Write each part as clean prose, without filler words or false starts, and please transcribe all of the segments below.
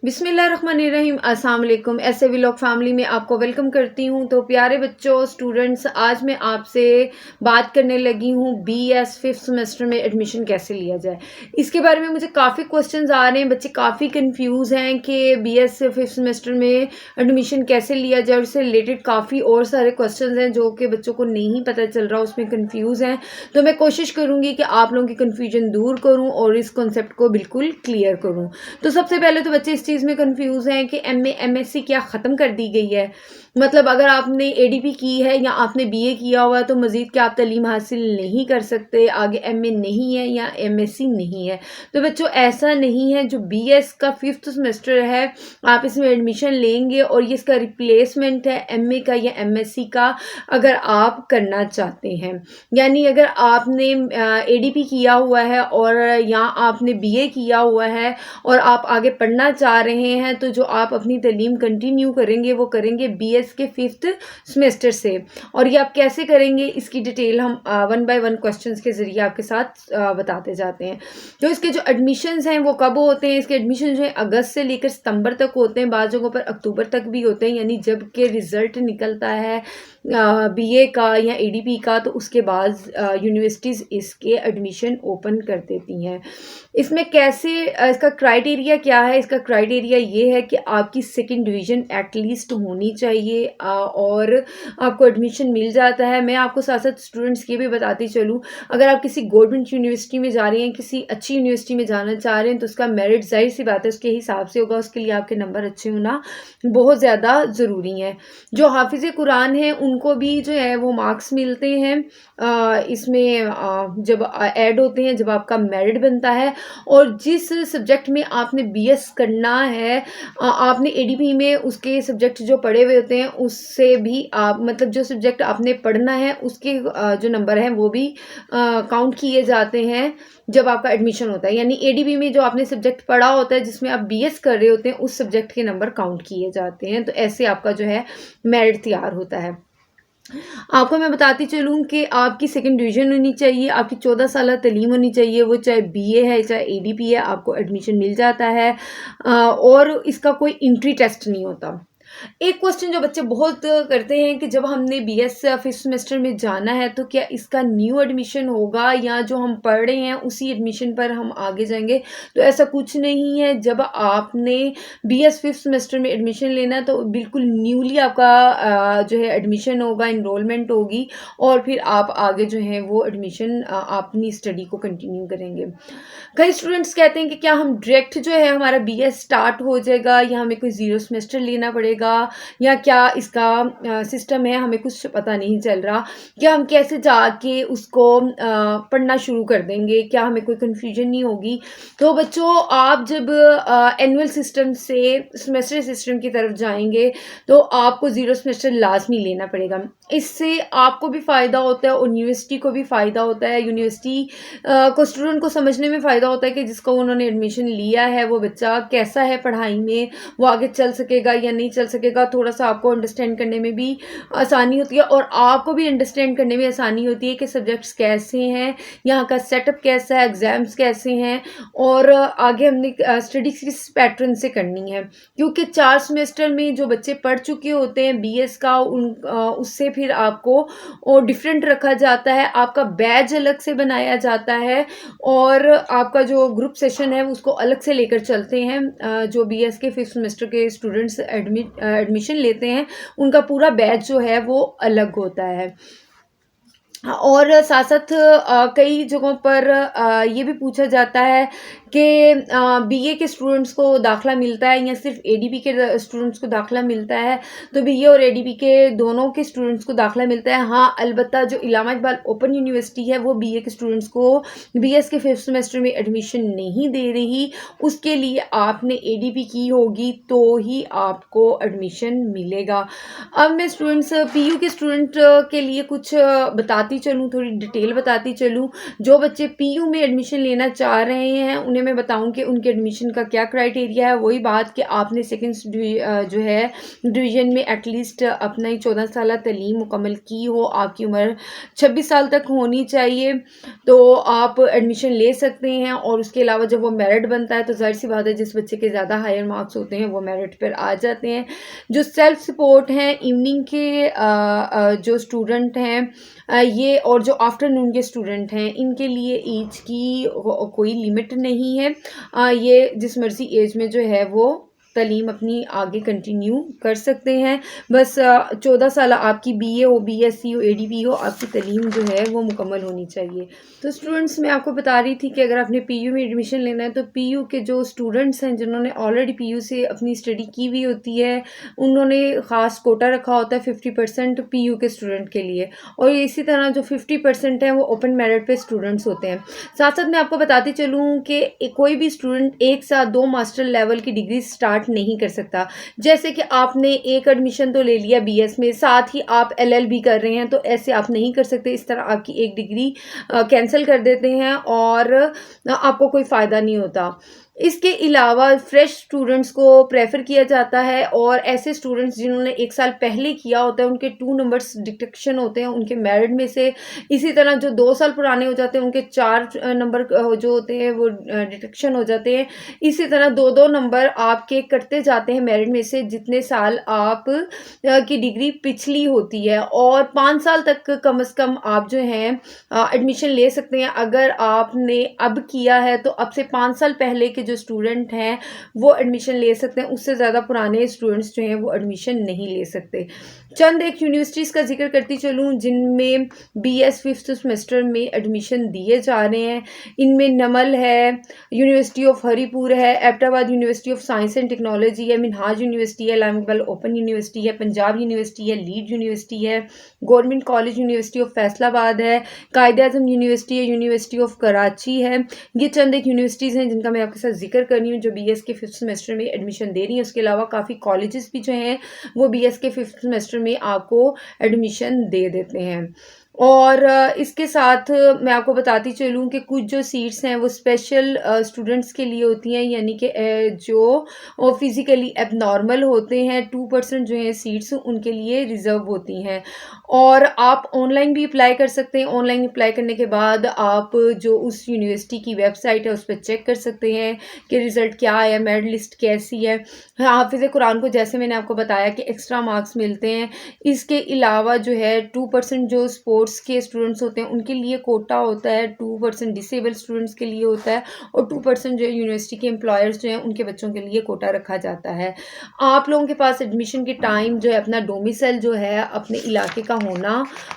बिस्मिल्लाहिर्रहमानिर्रहीम अस्सलाम वालेकुम। ऐसे व्लॉग फैमिली में आपको वेलकम करती हूँ। तो प्यारे बच्चों, स्टूडेंट्स, आज मैं आपसे बात करने लगी हूँ बीएस फिफ्थ सेमेस्टर में एडमिशन कैसे लिया जाए। इसके बारे में मुझे काफ़ी क्वेश्चंस आ रहे हैं, बच्चे काफ़ी कंफ्यूज हैं कि बीएस फिफ्थ सेमेस्टर में एडमिशन कैसे लिया जाए, और इससे रिलेटेड काफ़ी और सारे क्वेश्चंस हैं जो कि बच्चों को नहीं पता चल रहा, उसमें कन्फ्यूज़ हैं। तो मैं कोशिश करूँगी कि आप लोगों की कन्फ्यूजन दूर करूँ और इस कॉन्सेप्ट को बिल्कुल क्लियर करूँ। तो सबसे पहले तो बच्चे इस चीज़ में कंफ्यूज हैं कि एमए एमएससी क्या ख़त्म कर दी गई है। मतलब अगर आपने एडीपी की है या आपने बीए किया हुआ है तो मज़ीद क्या आप तालीम हासिल नहीं कर सकते, आगे एमए नहीं है या एमएससी नहीं है। तो बच्चों ऐसा नहीं है, जो बीएस का फिफ्थ सेमेस्टर है आप इसमें एडमिशन लेंगे और ये इसका रिप्लेसमेंट है एमए का या एमएससी का, अगर आप करना चाहते हैं। यानी अगर आपने एडीपी किया हुआ है और या आपने बीए किया हुआ है और आप आगे पढ़ना चाह रहे हैं, तो जो आप अपनी तालीम कंटिन्यू करेंगे वो करेंगे बीएस के फिफ्थ सेमेस्टर से। और ये आप कैसे करेंगे इसकी डिटेल हम वन बाय वन क्वेश्चंस के ज़रिए आपके साथ बताते जाते हैं। तो इसके जो एडमिशन्स हैं वो कब होते हैं? इसके एडमिशन जो है अगस्त से लेकर सितंबर तक होते हैं, बाज़ जगहों पर अक्टूबर तक भी होते हैं। यानी जब के रिज़ल्ट निकलता है बीए का या एडीपी का, तो उसके बाद यूनिवर्सिटीज़ इसके एडमिशन ओपन कर देती हैं। इसमें कैसे इसका क्राइटेरिया क्या है? इसका क्राइटेरिया ये है कि आपकी सेकंड डिवीज़न एटलीस्ट होनी चाहिए और आपको एडमिशन मिल जाता है। मैं आपको साथ-साथ स्टूडेंट्स ये भी बताती चलूँ, अगर आप किसी गवर्नमेंट यूनिवर्सिटी में जा रहे हैं, किसी अच्छी यूनिवर्सिटी में जाना चाह रहे हैं, तो उसका मेरिट ज़ाहिर-सी बात है उसके हिसाब से होगा, उसके लिए आपके नंबर अच्छे होना बहुत ज़्यादा ज़रूरी है। जो हाफ़िज़ कुरान हैं उनको भी जो है वो मार्क्स मिलते हैं इसमें जब ऐड होते हैं, जब आपका मेरिट बनता है। और जिस सब्जेक्ट में आपने बीएस करना है, आपने एडीपी में उसके सब्जेक्ट जो पढ़े हुए होते हैं उससे भी आप मतलब जो सब्जेक्ट आपने पढ़ना है उसके जो नंबर हैं वो भी काउंट किए जाते हैं जब आपका एडमिशन होता है। यानी एडीबी में जो आपने सब्जेक्ट पढ़ा होता है जिसमें आप बीएस कर रहे होते हैं, उस सब्जेक्ट के नंबर काउंट किए जाते हैं। तो ऐसे आपका जो है मेरिट तैयार होता है। आपको मैं बताती चलूँ कि आपकी सेकंड डिवीज़न होनी चाहिए, आपकी 14 साल तलीम होनी चाहिए, वो चाहे बीए है चाहे एडीपी है, आपको एडमिशन मिल जाता है और इसका कोई एंट्री टेस्ट नहीं होता। एक क्वेश्चन जो बच्चे बहुत करते हैं कि जब हमने बीएस फिफ्थ सेमेस्टर में जाना है तो क्या इसका न्यू एडमिशन होगा या जो हम पढ़ रहे हैं उसी एडमिशन पर हम आगे जाएंगे? तो ऐसा कुछ नहीं है। जब आपने बीएस फिफ्थ सेमेस्टर में एडमिशन लेना है तो बिल्कुल न्यूली आपका जो है एडमिशन होगा, इनरोलमेंट होगी और फिर आप आगे जो है वो एडमिशन अपनी स्टडी को कंटिन्यू करेंगे। कई स्टूडेंट्स कहते हैं कि क्या हम डायरेक्ट जो है हमारा बीएस स्टार्ट हो जाएगा या हमें कोई ज़ीरो सेमेस्टर लेना पड़ेगा, या क्या इसका सिस्टम है, हमें कुछ पता नहीं चल रहा। क्या हम कैसे जाके उसको पढ़ना शुरू कर देंगे? क्या हमें कोई कन्फ्यूजन नहीं होगी? तो बच्चों, आप जब एनुअल सिस्टम से सेमेस्टर सिस्टम की तरफ जाएँगे तो आपको ज़ीरो सेमेस्टर लाज़मी लेना पड़ेगा। इससे आपको भी फ़ायदा होता है और यूनिवर्सिटी को भी फ़ायदा होता है। यूनिवर्सिटी को स्टूडेंट को समझने में फ़ायदा होता है कि जिसको उन्होंने एडमिशन लिया है वो बच्चा कैसा है पढ़ाई में, वो आगे चल सकेगा या नहीं चल सकेगा। थोड़ा-सा आपको अंडरस्टैंड करने में भी आसानी होती है और आपको भी अंडरस्टैंड करने में आसानी होती है कि सब्जेक्ट्स कैसे हैं, यहाँ का सेटअप कैसा है, एग्ज़ाम्स कैसे हैं और आगे हमने स्टडी किस पैटर्न से करनी है। क्योंकि 4 सेमेस्टर में जो बच्चे पढ़ चुके होते हैं बीएस का उससे फिर आपको डिफरेंट रखा जाता है, आपका बैच अलग से बनाया जाता है और आपका जो ग्रुप सेशन है उसको अलग से लेकर चलते हैं। जो बीएस के फिफ्थ सेमेस्टर के स्टूडेंट्स एडमिशन लेते हैं उनका पूरा बैच जो है वो अलग होता है। और साथ-साथ कई जगहों पर ये भी पूछा जाता है कि बीए के स्टूडेंट्स को दाखिला मिलता है या सिर्फ एडीपी के स्टूडेंट्स को दाखिला मिलता है। तो बीए और एडीपी के दोनों के स्टूडेंट्स को दाखिला मिलता है। हाँ, अलबत्ता जो इलामा इकबाल ओपन यूनिवर्सिटी है वो बीए के स्टूडेंट्स को बीएस के फिफ्थ सेमेस्टर में एडमिशन नहीं दे रही। उसके लिए आपने एडीपी की होगी तो ही आपको एडमिशन मिलेगा। अब मैं स्टूडेंट्स पीयू के स्टूडेंट के लिए कुछ बताती बताती चलूँ, थोड़ी डिटेल बताती चलूँ। जो बच्चे पीयू में एडमिशन लेना चाह रहे हैं उन्हें मैं बताऊँ कि उनके एडमिशन का क्या क्राइटेरिया है। वही बात कि आपने सेकंड जो है डिवीज़न में एटलीस्ट अपना ही 14 साल तालीम मुकम्मल की हो, आपकी उम्र 26 साल तक होनी चाहिए, तो आप एडमिशन ले सकते हैं। और उसके अलावा जब वो मेरिट बनता है तो ज़ाहिर-सी बात है जिस बच्चे के ज़्यादा हायर मार्क्स होते हैं वो मेरिट पर आ जाते हैं। जो सेल्फ सपोर्ट हैं इवनिंग के जो स्टूडेंट हैं ये और जो आफ्टरनून के स्टूडेंट हैं इनके लिए एज की कोई लिमिट नहीं है। ये जिस मर्ज़ी एज में जो है वो तालीम अपनी आगे कंटिन्यू कर सकते हैं। बस 14 साल आपकी बीए हो, बीएससी हो, एडीपी हो, आपकी तालीम जो है वो मुकम्मल होनी चाहिए। तो स्टूडेंट्स मैं आपको बता रही थी कि अगर आपने पीयू में एडमिशन लेना है तो पीयू के जो स्टूडेंट्स हैं जिन्होंने ऑलरेडी पीयू से अपनी स्टडी की हुई होती है उन्होंने ख़ास कोटा रखा होता है 50% पीयू के स्टूडेंट के लिए, और इसी तरह जो 50% हैं वो ओपन मेरिट पे स्टूडेंट्स होते हैं। साथ साथ मैं आपको बताती चलूँ कि कोई भी स्टूडेंट एक साथ 2 मास्टर लेवल की डिग्री स्टार्ट नहीं कर सकता। जैसे कि आपने एक एडमिशन तो ले लिया बीएस में, साथ ही आप एलएलबी कर रहे हैं, तो ऐसे आप नहीं कर सकते। इस तरह आपकी एक डिग्री कैंसिल कर देते हैं और आपको कोई फ़ायदा नहीं होता। इसके अलावा फ्रेश स्टूडेंट्स को प्रेफ़र किया जाता है, और ऐसे स्टूडेंट्स जिन्होंने 1 साल पहले किया होता है उनके 2 नंबर्स डिडक्शन होते हैं उनके मेरिट में से। इसी तरह जो 2 साल पुराने हो जाते हैं उनके 4 नंबर जो होते हैं वो डिडक्शन हो जाते हैं। इसी तरह 2-2 नंबर आपके कटते जाते हैं मेरिट में से जितने साल आप की डिग्री पिछली होती है, और 5 साल तक कम से कम आप जो हैं एडमिशन ले सकते हैं। अगर आपने अब किया है तो अब से 5 साल पहले के जो स्टूडेंट हैं वो एडमिशन ले सकते हैं, उससे ज़्यादा पुराने स्टूडेंट्स जो हैं वो एडमिशन नहीं ले सकते। चंद एक यूनिवर्सिटीज़ का जिक्र करती चलूँ जिनमें बीएस 5th सेमेस्टर में एडमिशन दिए जा रहे हैं। इनमें नमल है, यूनिवर्सिटी ऑफ हरीपुर है, Abbottabad university of science and technology है, मिनहाज यूनिवर्सिटी है, इस्लाम इकबाल ओपन यूनिवर्सिटी है, पंजाब यूनिवर्सिटी है, लीड यूनिवर्सिटी है, government college university of Faisalabad है, कायद-ए-आज़म यूनिवर्सिटी है, यूनिवर्सिटी ऑफ कराची है। ये चंद एक यूनिवर्सिटीज़ हैं जिनका मैं आपके साथ जिक्र कर रही हूँ जो बीएस के 5th सेमेस्टर में एडमिशन दे रही हैं। उसके अलावा काफ़ी कॉलेजेस भी जो हैं वो बीएस के 5th सेमेस्टर में आपको एडमिशन दे देते हैं। और इसके साथ मैं आपको बताती चलूँ कि कुछ जो सीट्स हैं वो स्पेशल स्टूडेंट्स के लिए होती हैं, यानी कि जो फिज़िकली एबनॉर्मल होते हैं 2% जो हैं सीट्स उनके लिए रिज़र्व होती हैं। और आप ऑनलाइन भी अप्लाई कर सकते हैं। ऑनलाइन अप्लाई करने के बाद आप जो उस यूनिवर्सिटी की वेबसाइट है उस पर चेक कर सकते हैं कि रिज़ल्ट क्या आया, मेरिट लिस्ट कैसी है। हाफ़िज़ कुरान को जैसे मैंने आपको बताया कि एक्स्ट्रा मार्क्स मिलते हैं। इसके अलावा जो है 2% जो स्पोर्ट्स के स्टूडेंट्स होते हैं उनके लिए कोटा होता है, 2% डिसेबल स्टूडेंट्स के लिए होता है, और 2% जो है यूनिवर्सिटी के एम्प्लॉयर्स जो हैं उनके बच्चों के लिए कोटा रखा जाता है। आप लोगों के पास एडमिशन के टाइम जो है अपना डोमिसाइल जो है अपने इलाके का होना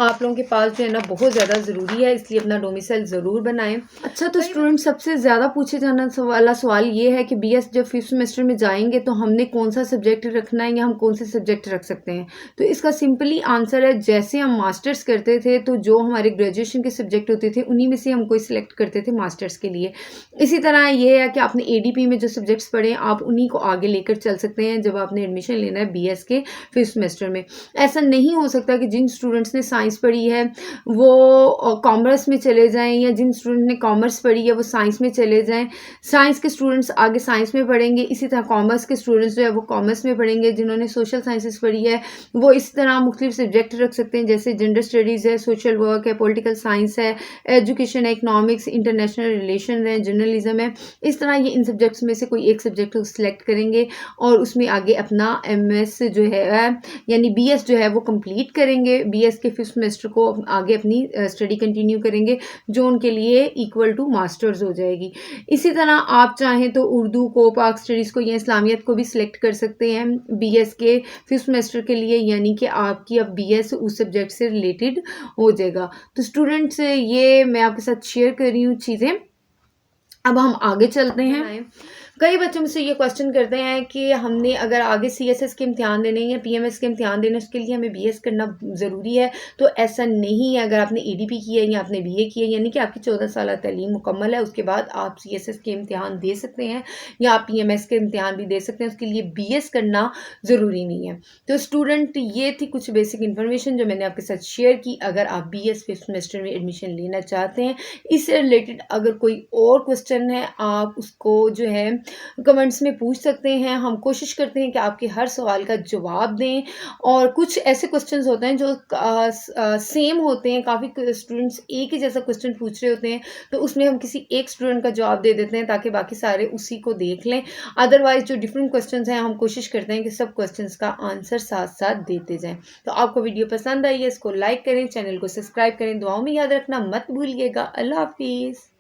आप लोगों के पास जो है ना बहुत ज़्यादा ज़रूरी है, इसलिए अपना डोमिसाइल ज़रूर बनाएं। अच्छा, तो स्टूडेंट सबसे ज़्यादा पूछे जाने वाला सवाल ये है कि बीएस जब 5th सेमेस्टर में जाएंगे तो हमने कौन सा सब्जेक्ट रखना है या हम कौन से सब्जेक्ट रख सकते हैं। तो इसका सिंपली आंसर है जैसे हम मास्टर्स करते थे तो जो हमारे ग्रेजुएशन के सब्जेक्ट होते थे उन्हीं में से हम कोई सिलेक्ट करते थे मास्टर्स के लिए। इसी तरह ये है कि आपने एडीपी में जो सब्जेक्ट्स पढ़े आप उन्हीं को आगे लेकर चल सकते हैं जब आपने एडमिशन लेना है बीएस के 5th सेमेस्टर में। ऐसा नहीं हो सकता कि जिन स्टूडेंट्स ने साइंस पढ़ी है वो कॉमर्स में चले जाएं, या जिन स्टूडेंट ने कॉमर्स पढ़ी है वो साइंस में चले जाएं। साइंस के स्टूडेंट्स आगे साइंस में पढ़ेंगे, इसी तरह कॉमर्स के स्टूडेंट्स जो है वो कॉमर्स में पढ़ेंगे। जिन्होंने सोशल साइंसेस पढ़ी है वो इस तरह मुख्तलिफ सब्जेक्ट रख सकते हैं जैसे जेंडर स्टडीज़ है, सोशल वर्क है, पॉलिटिकल साइंस है, एजुकेशन है, इकनॉमिक्स, इंटरनेशनल रिलेशन है, जर्नलिज्म है। इस तरह ये इन सब्जेक्ट्स में से कोई एक सब्जेक्ट सिलेक्ट करेंगे और उसमें आगे अपना एमएस जो है यानी बीएस जो है वो कंप्लीट करेंगे। बीएस के 5th सेमेस्टर को आगे अपनी स्टडी कंटिन्यू करेंगे जो उनके लिए इक्वल टू मास्टर्स हो जाएगी। इसी तरह आप चाहें तो उर्दू को, पाक स्टडीज़ को या इस्लामियत को भी सिलेक्ट कर सकते हैं बीएस के 5th सेमेस्टर के लिए, यानी कि आपकी अब बीएस उस सब्जेक्ट से रिलेटेड हो जाएगा। तो स्टूडेंट्स ये मैं आपके साथ शेयर कर रही हूँ चीज़ें। अब हम आगे चलते हैं। कई बच्चे मुझसे ये क्वेश्चन करते हैं कि हमने अगर आगे सीएसएस के इम्तिहान देने हैं या पीएमएस के इम्तिहान देने हैं, उसके लिए हमें बीएस करना ज़रूरी है। तो ऐसा नहीं है, अगर आपने ईडीपी किया है या आपने बीए किया है, यानी कि आपकी 14 साल तालीम मुकम्मल है, उसके बाद आप सीएसएस के इम्तिहान दे सकते हैं या आप पीएमएस के इम्तिहान भी दे सकते हैं। उसके लिए बीएस करना ज़रूरी नहीं है। तो स्टूडेंट, ये थी कुछ बेसिक इन्फॉर्मेशन जो मैंने आपके साथ शेयर की। अगर आप बीएस 5th सेमेस्टर में एडमिशन लेना चाहते हैं, इससे रिलेटेड अगर कोई और क्वेश्चन है, आप उसको जो है कमेंट्स में पूछ सकते हैं। हम कोशिश करते हैं कि आपके हर सवाल का जवाब दें। और कुछ ऐसे क्वेश्चंस होते हैं जो सेम होते हैं, काफ़ी स्टूडेंट्स एक ही जैसा क्वेश्चन पूछ रहे होते हैं, तो उसमें हम किसी एक स्टूडेंट का जवाब दे देते हैं ताकि बाकी सारे उसी को देख लें। अदरवाइज़ जो डिफरेंट क्वेश्चंस हैं, हम कोशिश करते हैं कि सब क्वेश्चंस का आंसर साथ-साथ देते जाएँ। तो आपको वीडियो पसंद आई है, इसको लाइक करें, चैनल को सब्सक्राइब करें, दुआओं में याद रखना मत भूलिएगा। अल्लाह हाफ़िज़।